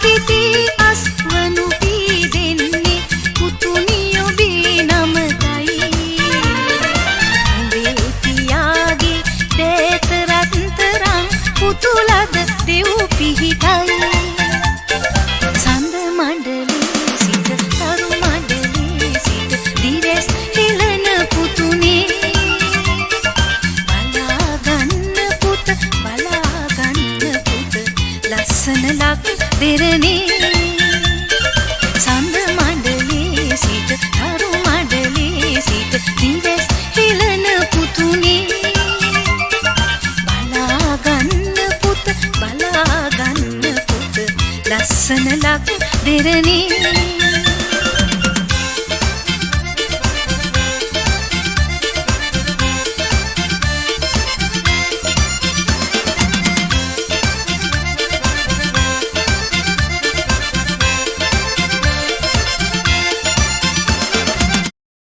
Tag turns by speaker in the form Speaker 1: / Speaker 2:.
Speaker 1: පිටි අස්වනු පීදෙන්නේ පුතුණි ඔබේ නමටයි. උඹේ පියාගේ දේත රත්තරන් පුතුලද දෙව් පිහිටයි. සඳ මඩලේ සිට තරු මඩලේ සිට දිරස් හිලන පුතුනේ ලස්සන ලක් දෙරනේ. සඳ මඩලේ සිට තරු මඩලේ සිට දිවස් හිලන පුතුනේ බලාගන්න පුත ලස්සන ලක් දෙරනේ.